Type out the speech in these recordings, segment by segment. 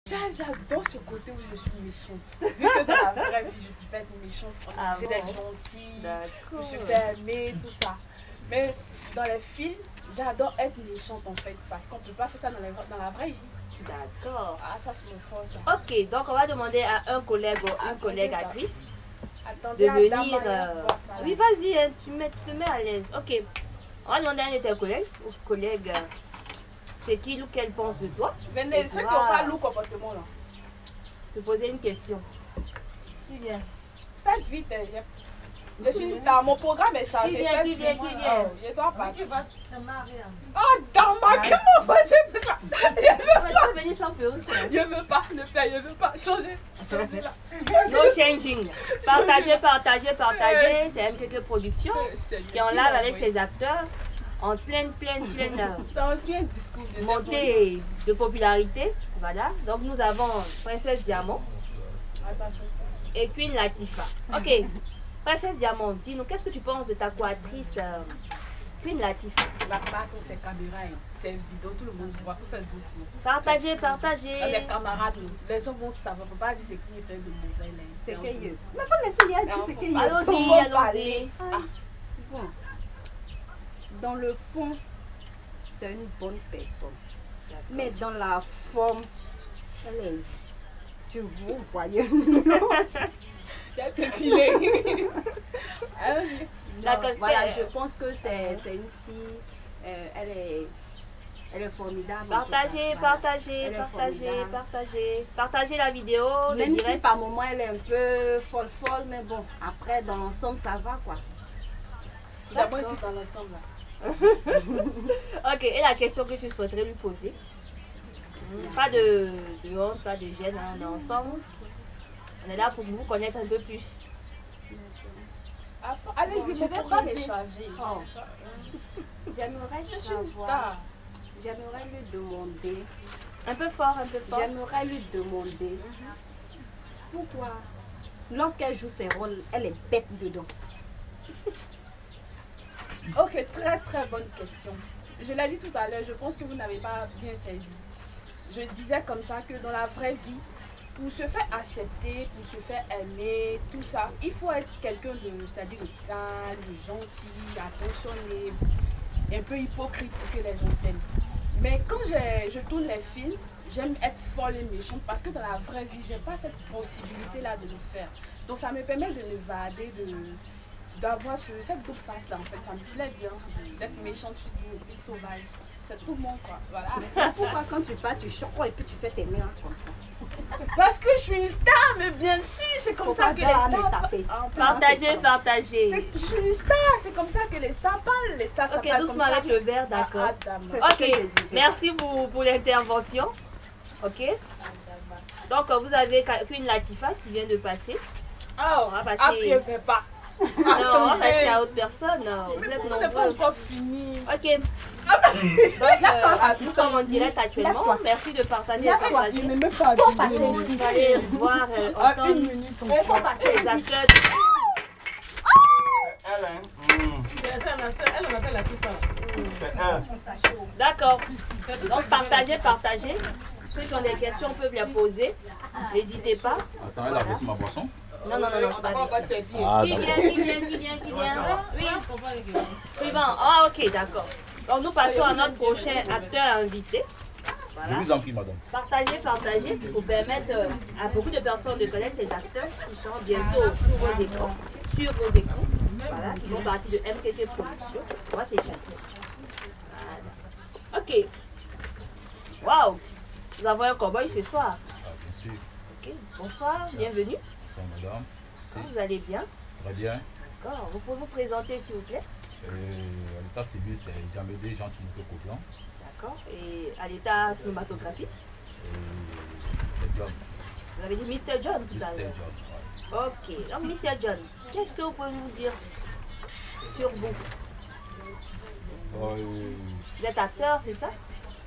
J'adore ce côté où je suis méchante. Vu que dans la vraie vie, je peux pas être méchante. J'ai d'être gentille, je suis fait aimer, tout ça. Mais dans les films, j'adore être méchante en fait. Parce qu'on peut pas faire ça dans la vraie vie. D'accord. Ah, ça c'est mon fort ça. Ok, donc on va demander à un collègue ou une collègue actrice Attendez, de venir. Oui, Oui, vas-y, hein, tu te mets à l'aise. Ok, on va demander à un de tes collègues ou collègues c'est qui ou qu'elle pense de toi. venez, ceux qui n'ont pas loup comportement là. Te poser une question. Qui vient? Faites vite, hein. Je suis une star, mon programme est chargé. Qui vient? Je dois partir. Oh, Dama, comment va ce truc là? Tu vas venir sans perruque. Je veux pas le faire, je veux pas changer. Changer là. No changing. Partagez. C'est MKK Productions qui est en live avec ses acteurs en pleine c'est aussi un discours de montée de popularité. Voilà. Donc nous avons Princesse Diamant. Attention. Et Queen Latifah. Ok. Princesse Diamant, dis-nous, qu'est-ce que tu penses de ta co-actrice Queen Latifah? La part, c'est caméra, c'est vidéo, tout le monde voit, il faut faire doucement. Partagez. Les camarades, les gens vont savoir, il ne faut pas dire c'est qui fait de mauvais. C'est qu'il y a. Mais il faut laisser dire c'est qu'il y a. Allons-y. Bon. Dans le fond, c'est une bonne personne. Mais dans la forme, elle est... Tu vous voyez. Il y a des filets. Voilà, je pense que c'est une fille, elle est formidable. Partagez la vidéo. Même si par moment elle est un peu folle, mais bon, après dans l'ensemble ça va quoi. D'abord ici dans l'ensemble là. Ok, et la question que tu souhaiterais lui poser? Pas de honte, pas de gêne, on est ensemble. On est là pour vous connaître un peu plus. Allez-y, je ne vais pas les changer. J'aimerais savoir. J'aimerais lui demander. Un peu fort. J'aimerais lui demander pourquoi, lorsqu'elle joue ses rôles, elle est bête dedans. Ok, très bonne question. Je l'ai dit tout à l'heure, je pense que vous n'avez pas bien saisi. Je disais comme ça que dans la vraie vie, pour se faire accepter, pour se faire aimer, tout ça, il faut être quelqu'un de, c'est-à-dire de calme, de gentil, attentionné, un peu hypocrite pour que les gens t'aiment. Mais quand je tourne les films, j'aime être folle et méchante parce que dans la vraie vie, je n'ai pas cette possibilité-là de le faire. Donc ça me permet de m'évader, d'avoir cette double face-là. En fait, ça me plaît bien d'être méchante surtout et puis sauvage. C'est tout le monde quoi. Voilà. Pourquoi quand tu pars, tu choques et puis tu fais tes mains comme ça? Parce que je suis une star, mais bien sûr, c'est comme ça que les stars... Partagez. Je suis une star, c'est comme ça que les stars parlent. Les stars, ça ok, parle doucement comme avec ça. le verre, d'accord. Ok, merci pour l'intervention. Ok. Donc, vous avez Queen Latifah qui vient de passer. Oh, on va passer... après, ne fais pas. Non, on va passer à autre personne. Vous êtes on n'est pas nombreux. encore fini. Ok. Donc, nous sommes en direct actuellement. Merci de partager. Je ne même pas Vous allez voir, entendre une minute. il faut passer les acteurs. D'accord. Donc, partagez. Ceux qui ont des questions peuvent les poser. N'hésitez pas. Attends, elle a versé ma boisson. Non, c'est pas possible. Ah, Qui vient? Oui. Suivant. Ah, ok, d'accord. Donc, nous passons à notre prochain acteur invité. Je vous en prie, madame. Partagez pour permettre à beaucoup de personnes de connaître ces acteurs qui sont bientôt sur vos écrans. Voilà, qui font partie de MKK Productions. On va s'échapper. Voilà. Ok. Waouh! Nous avons un cowboy ce soir. Ah, bien sûr. Ok. Bonsoir, bienvenue. Bonsoir, madame. Merci. Vous allez bien? Très bien. D'accord. Vous pouvez vous présenter, s'il vous plaît? À l'état civil, c'est Djamedé Jean Timoto Koblan. D'accord. Et à l'état cinématographique? C'est John. Vous avez dit Mr. John tout à Mr. l'heure. John. Ok. Donc, Mr. John, qu'est-ce que vous pouvez nous dire sur vous? Vous êtes acteur, c'est ça?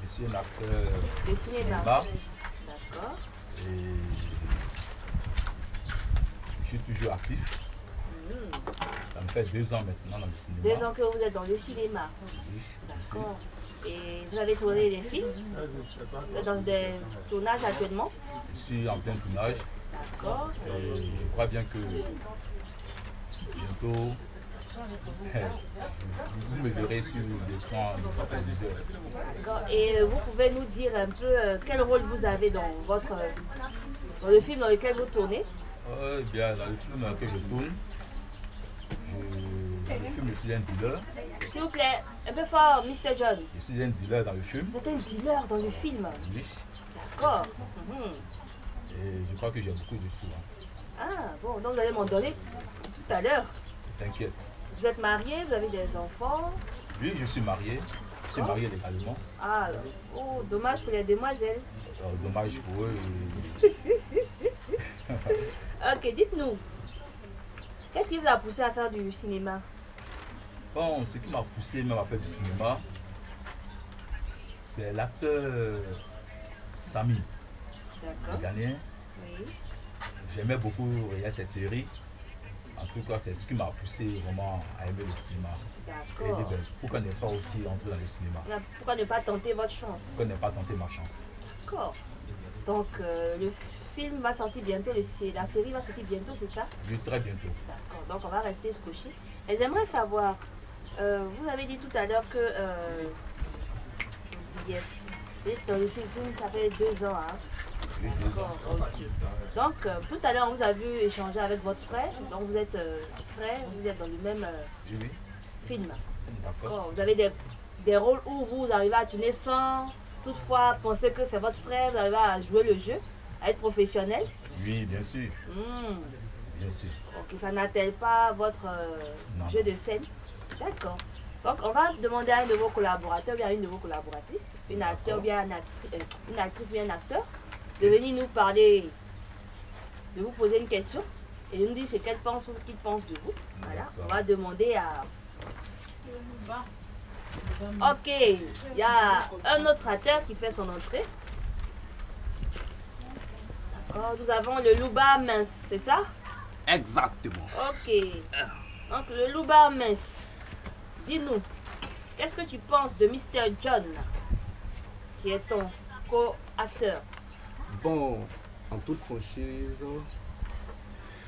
Je suis un acteur de cinéma. D'accord. Et je suis toujours actif. Ça me fait 2 ans maintenant dans le cinéma. 2 ans que vous êtes dans le cinéma. Oui, d'accord. Et vous avez tourné des films dans des tournages actuellement? Je suis en plein tournage. D'accord. Et je crois bien que bientôt, vous me verrez sur l'écran de la télévision. D'accord. Et vous pouvez nous dire un peu quel rôle vous avez dans le film dans lequel vous tournez? Eh bien, dans le film dans lequel je tourne, dans le film, je suis un dealer. S'il vous plaît, un peu fort, Mr. John. Je suis un dealer dans le film. Vous êtes un dealer dans le film? Oui. D'accord. Mhm. Et je crois que j'ai beaucoup de sous. Hein. Ah, bon, donc vous allez m'en donner tout à l'heure. T'inquiète. Vous êtes marié, vous avez des enfants? Oui, je suis marié. Je suis marié légalement. Ah, oh, dommage pour les demoiselles. Dommage pour eux. Ok, dites-nous, qu'est-ce qui vous a poussé à faire du cinéma? Bon, ce qui m'a poussé même à faire du cinéma, c'est l'acteur Samy, le D'accord. Ghanéen. Oui. J'aimais beaucoup regarder ses séries. En tout cas, c'est ce qui m'a poussé vraiment à aimer le cinéma. Et j'ai dit, D'accord. ben, pourquoi ne pas aussi entrer dans le cinéma? Pourquoi ne pas tenter votre chance? Pourquoi ne pas tenter ma chance? D'accord. Donc, le film va sortir bientôt, la série va sortir bientôt, c'est ça? Oui, très bientôt. D'accord. Donc, on va rester scotché. Et j'aimerais savoir, vous avez dit tout à l'heure que, j'oubliais, dans le film, ça fait 2 ans, hein? Oui, 2 ans. D'accord, ok. Donc, tout à l'heure, on vous a vu échanger avec votre frère. Donc, vous êtes frère, vous êtes dans le même Oui, oui. film. D'accord. Oh, vous avez des rôles où vous arrivez à tourner sans toutefois penser que c'est votre frère, vous arrivez à jouer le jeu, à être professionnel. Oui, bien sûr. Hmm. Bien sûr. Ok, ça n'attelle pas votre Non. jeu de scène. D'accord. Donc, on va demander à un de vos collaborateurs, bien à une de vos collaboratrices, une acteur, bien une actrice, bien un acteur, de venir nous parler, de vous poser une question et de nous dire ce qu'elle pense ou qu'il pense de vous. Voilà. On va demander à. Ok, il y a un autre acteur qui fait son entrée. D'accord, nous avons le Louba mince, c'est ça? Exactement. Ok. Donc le Louba mince, dis-nous, qu'est-ce que tu penses de Mr. John, qui est ton co-acteur? Bon, en toute franchise,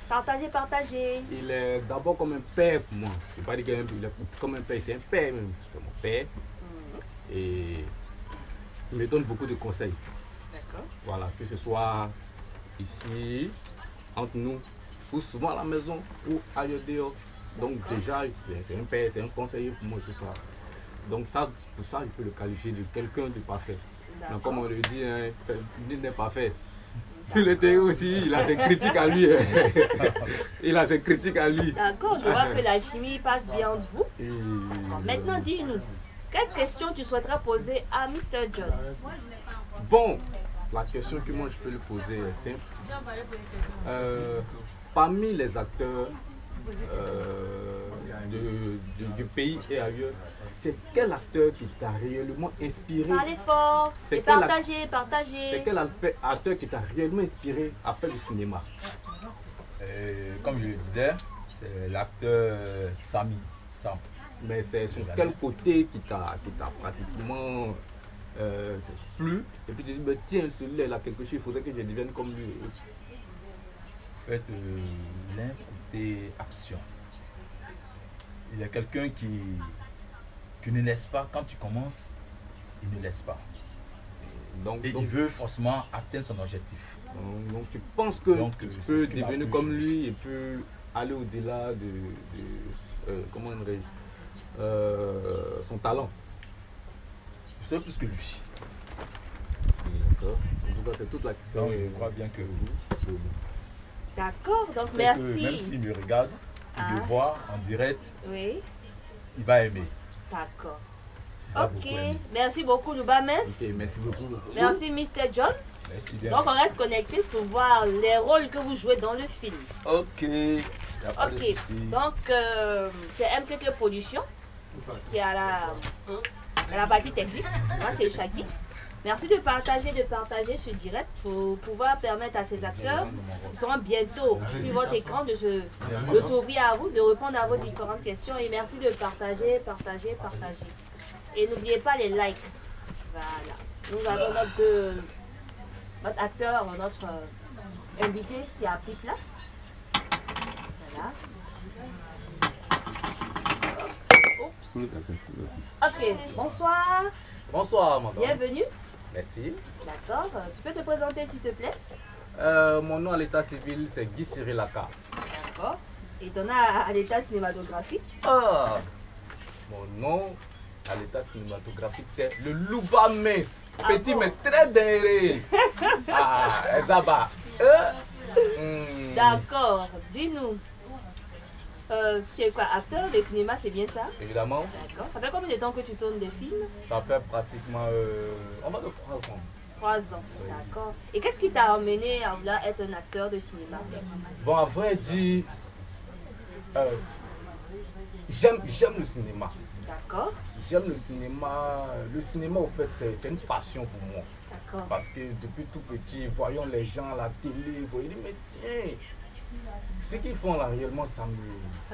Partagez. il est d'abord comme un père pour moi. Je ne vais pas dire qu'il est comme un père, c'est un père même. C'est mon père. Mhm. Et il me donne beaucoup de conseils. D'accord. Voilà, que ce soit ici, entre nous, ou souvent à la maison, ou ailleurs dehors. Donc déjà, c'est un père, c'est un conseiller pour moi et tout ça. Donc ça, pour ça, je peux le qualifier de quelqu'un de parfait. Mais comme on le dit, hein, nul n'est parfait. Sur le terrain aussi, il a ses critiques à lui. Il a ses critiques à lui. D'accord, je vois que la chimie passe bien entre vous. Et, Maintenant, dis-nous, quelle question tu souhaiterais poser à Mr. John? bon, la question que moi je peux lui poser est simple. Parmi les acteurs du pays et ailleurs, c'est quel acteur qui t'a réellement inspiré? Parlez fort C'est et quel partagez. C'est quel acteur qui t'a réellement inspiré à faire du cinéma? Comme je le disais, c'est l'acteur Samy. Sam. Mais c'est sur quel côté qui t'a pratiquement plu? Et puis tu dis, ben, tiens, celui-là, il a quelque chose, il faudrait que je devienne comme lui. En fait, il a un côté action. Il y a quelqu'un qui ne laisse pas, quand tu commences, il ne laisse pas. Donc, Et il veut forcément atteindre son objectif. donc tu penses que Donc, tu c'est peux ce qui m'a devenir plu comme chez lui. lui et puis aller au-delà de comment dirais-je, son talent. Je sais plus que lui. D'accord. En tout cas, c'est toute la question. Donc, je crois bien que D'accord, donc c'est merci. que même s'il me regarde, il me voit en direct, Oui, il va aimer. d'accord. Il va Ok, beaucoup aimer. merci beaucoup, Loubames. Ok, merci beaucoup. Merci, Mr. John. Merci bien. Donc, on reste connecté pour voir les rôles que vous jouez dans le film. Ok, il n'y a pas de Ok, souci. donc c'est MKK Production qui est à la partie technique. Moi, c'est Shaki. Merci de partager ce direct pour pouvoir permettre à ces acteurs qui seront bientôt sur votre écran de s'ouvrir à vous, de répondre à vos différentes questions. Et merci de partager. Et n'oubliez pas les likes. Voilà. Nous avons notre acteur, notre invité qui a pris place. Voilà. Oups. Ok, bonsoir. Bonsoir, madame. Bienvenue. Merci. D'accord. Tu peux te présenter s'il te plaît? Mon nom à l'état civil, c'est Guy Cyril Laka. D'accord. Et ton nom à l'état cinématographique? Ah, mon nom à l'état cinématographique, c'est le Louba Mince. Petit mais très dingue. Ah, Ezaba. D'accord. Dis-nous. Tu es quoi, acteur de cinéma, c'est bien ça? Évidemment. D'accord. Ça fait combien de temps que tu tournes des films? Ça fait pratiquement, on va de 3 ans. 3 ans. Oui. D'accord. Et qu'est-ce qui t'a amené à vouloir être un acteur de cinéma? Bon, à vrai dire, j'aime le cinéma. D'accord. J'aime le cinéma. Le cinéma, au fait, c'est une passion pour moi. D'accord. Parce que depuis tout petit, voyons les gens à la télé, voyons, mais tiens, ce qu'ils font là réellement, ça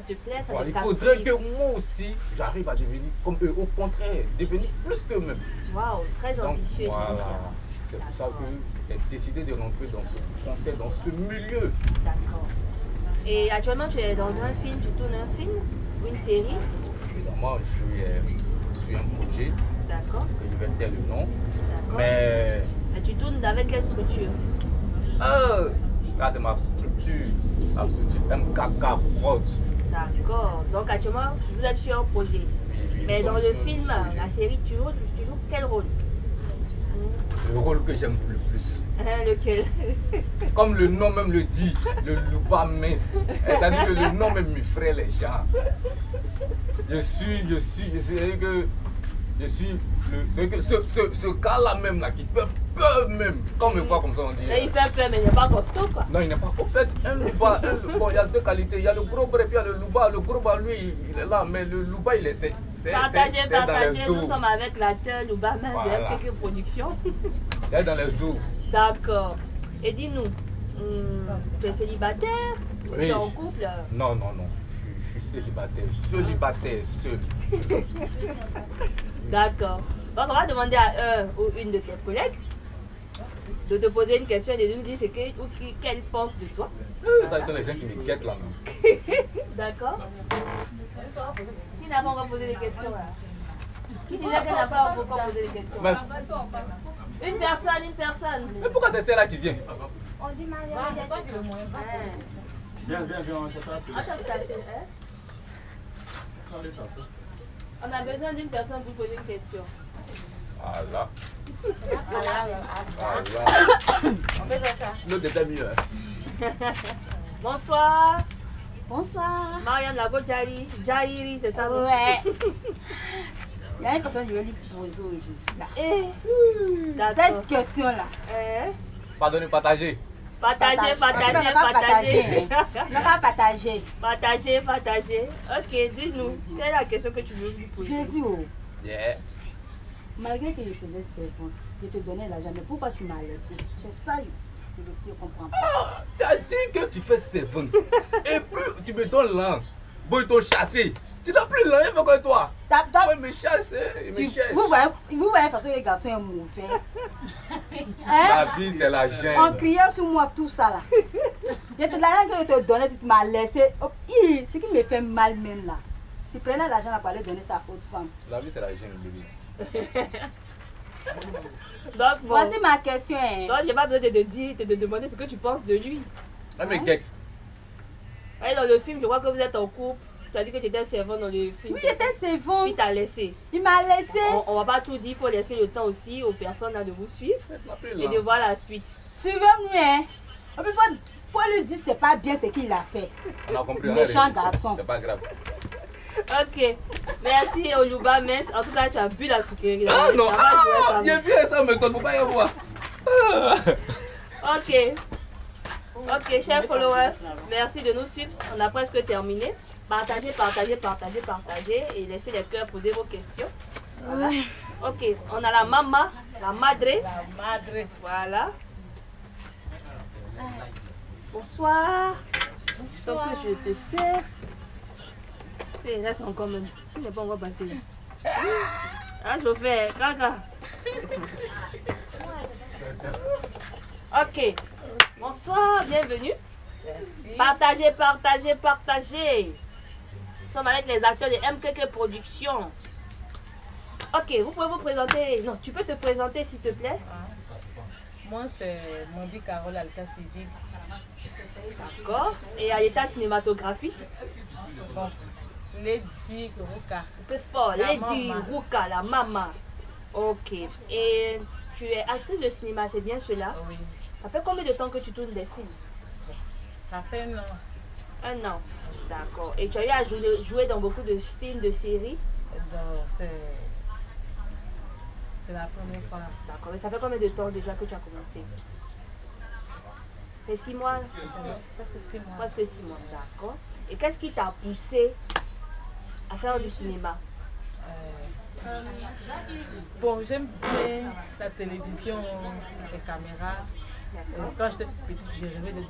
te plaît, ça voilà, te il faudrait captive. que moi aussi, j'arrive à devenir comme eux, au contraire, devenir plus qu'eux-mêmes. Waouh, très Donc ambitieux. voilà, c'est pour ça que j'ai décidé de rentrer dans ce contexte, dans ce milieu. D'accord. Et actuellement, tu es dans un film, tu tournes un film ou une série? Évidemment, je suis un projet, D'accord. que je vais taire le nom, D'accord. mais Et tu tournes avec quelle structure? là c'est ma structure MKK Prod. D'accord. Donc actuellement, vous êtes sur un projet. Oui, Mais nous dans sommes le sur un film, projet. la série, tu joues quel rôle? Le rôle que j'aime le plus. Lequel? Comme le nom même le dit, le loupa mince. C'est-à-dire que le nom même m'effraie les gens. Ce gars-là même là qui fait peur même. Quand on me voit comme ça, on dit. Là, il fait peur, mais il n'est pas costaud, quoi. Non, il n'est pas. Au fait, un loupa, bon, il y a deux qualités. Il y a le gros bras et puis il y a le loupa. Le gros bras, lui, il est là, mais le loupa, il est Partagez, dans les partagez. Nous eaux. sommes avec l'acteur Louba-Mince de Voilà. MKK Production. Il est dans les eaux. D'accord. Et dis-nous, tu es célibataire? Ou tu Oui. es en couple? Non, non, non. Je suis célibataire, seul. D'accord. Donc, on va demander à un ou une de tes collègues de te poser une question et de nous dire ce qu'elle pense de toi. Ça, ce sont les gens qui me guettent là. Même. D'accord. Qui n'a pas encore posé des questions là? Qui disait qu'elle n'a pas encore posé des questions? Mais, Une personne. mais pourquoi c'est celle-là qui vient? On dit Maria. Viens, on Ah, ça se cache, hein? On a besoin d'une personne pour poser une question. Voilà. On fait ça. L'autre était mieux. Bonsoir. Bonsoir. Marianne Lago Jairi, c'est ça? Ouais. Il y a une question que je vais lui poser aujourd'hui. là. D'accord. Cette question-là. Pardonnez, partagez. Partagez. On n'a pas partagé. Partagez. Ok, dis-nous, quelle est la question que tu veux lui poser? J'ai dit, oh, Yeah. malgré que je faisais servante, je te donnais l'argent, mais pourquoi tu m'as laissé? C'est ça, je ne comprends pas. Tu as dit que tu fais 7. Et puis tu me donnes l'an. Bon, ils t'ont chassé. Tu n'as plus l'an, il faut que toi. Ouais, me chasse, il me cherche. Vous voyez la façon que les garçons sont mauvais. La Hein? vie, c'est la On gêne. criait sur moi tout ça là. Il y a de l'argent que je te donnais, tu m'as laissé. Oh, ce qui me fait mal même là. Tu prenais l'argent là pour aller donner ça à autre femme. La vie, c'est la gêne, bébé. Donc, bon. Voici ma question. Hein. Donc, j'ai pas besoin de te dire, de te demander ce que tu penses de lui. Ah, mais Gex. Ouais, dans le film, je crois que vous êtes en couple. Tu as dit que tu étais servant dans le film. Oui, j'étais servante. Puis t'as laissé. Il m'a laissé. On va pas tout dire, il faut laisser le temps aussi aux personnes là de vous suivre Tu n'as plus et de l'an. voir la suite. Suivez-moi. Hein. Et puis, faut lui dire c'est pas bien ce qu'il a fait. On a compris. Méchant arrête. garçon. C'est pas grave. Ok. Merci Oluba Mince. En tout cas, tu as bu la sucrerie. Ah non, Ça va jouer, ça va. il est bien ça, mais toi, faut pas y avoir. Ok, chers followers, merci de nous suivre. On a presque terminé. Partagez et laissez les cœurs poser vos questions. Voilà. Ok, on a la maman, la madre. Voilà. Bonsoir. Donc je te sers. Et là c'est encore même. Il n'est pas encore passé. Hein, chauffeur, gaga. Ok. Bonsoir, bienvenue. Merci. Partagez, partagez, partagez. Nous sommes avec les acteurs de MKK Productions. Ok, vous pouvez vous présenter. Non, tu peux te présenter s'il te plaît. Moi, c'est Mambi Carole à l'état civil. D'accord. Et à l'état cinématographique. Bon, Lady Ruka. Un peu fort. La Lady maman. Ruka, la maman. Ok. Et tu es actrice de cinéma, c'est bien cela? Oui, Ça fait combien de temps que tu tournes des films? ça fait un an. Un an. D'accord. Et tu as eu à jouer dans beaucoup de films, de séries? Donc, c'est la première fois. D'accord. Et ça fait combien de temps déjà que tu as commencé? Ça fait 6 mois? Presque 6 mois. Presque 6 mois. D'accord. Et qu'est-ce qui t'a poussé à faire du cinéma? Bon, j'aime bien la télévision, les caméras. Quand j'étais petite, je rêvais de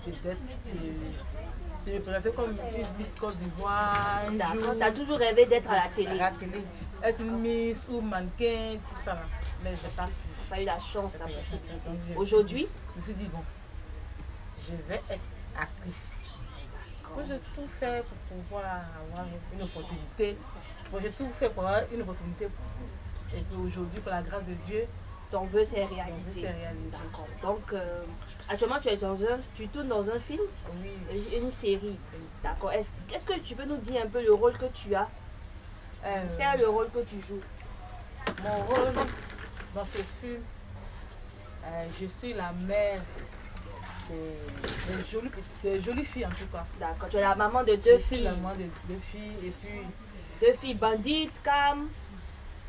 me présenter comme une Miss Côte d'Ivoire. Un D'accord. jour, Tu as toujours rêvé d'être à la télé? à la télé. Être une Miss ou mannequin, tout ça là. Mais j'ai pas pu. Tu as eu la chance, la possibilité. Donc, Aujourd'hui? Je me suis dit, bon, je vais être actrice. Moi, j'ai tout fait pour pouvoir avoir une opportunité. Bon, j'ai tout fait pour avoir une opportunité. Et puis aujourd'hui, par la grâce de Dieu, Ton vœu s'est mon vœu réalisé. s'est réalisé. D'accord. Donc, actuellement, tu tournes dans un film, Oui. une série. D'accord. Est-ce que tu peux nous dire un peu le rôle que tu as? Quel est le rôle que tu joues? Mon rôle dans ce film, je suis la mère des jolies filles en tout cas. D'accord. Tu es la maman de deux Je suis filles. la maman de deux filles et puis 2 filles bandites, Cam.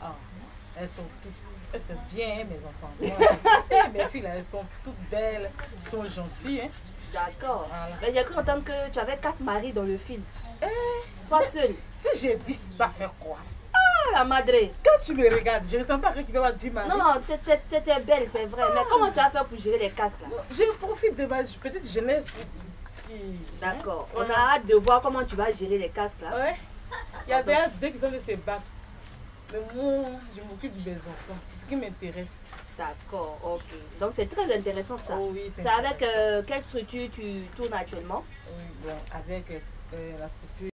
ah, elles sont bien mes enfants. Mes filles là, elles sont toutes belles, elles sont gentilles. Hein. D'accord. Voilà. Mais j'ai cru entendre que tu avais 4 maris dans le film. Toi seule. Si j'ai dit ça fait quoi? Ah, la madre. Quand tu me regardes, je ne sens pas que tu vas dire ma Non, t'étais belle, c'est vrai. Mais comment tu as fait pour gérer les 4 là? Je profite de ma petite jeunesse. D'accord. On Voilà. a hâte de voir comment tu vas gérer les 4 là. Ouais. Il y a d'ailleurs 2 qui sont de se battre. Mais moi, je m'occupe de mes enfants. C'est ce qui m'intéresse. D'accord, ok. Donc c'est très intéressant ça. Oh oui, C'est avec intéressant. quelle structure tu tournes actuellement? Oui, bon, avec la structure.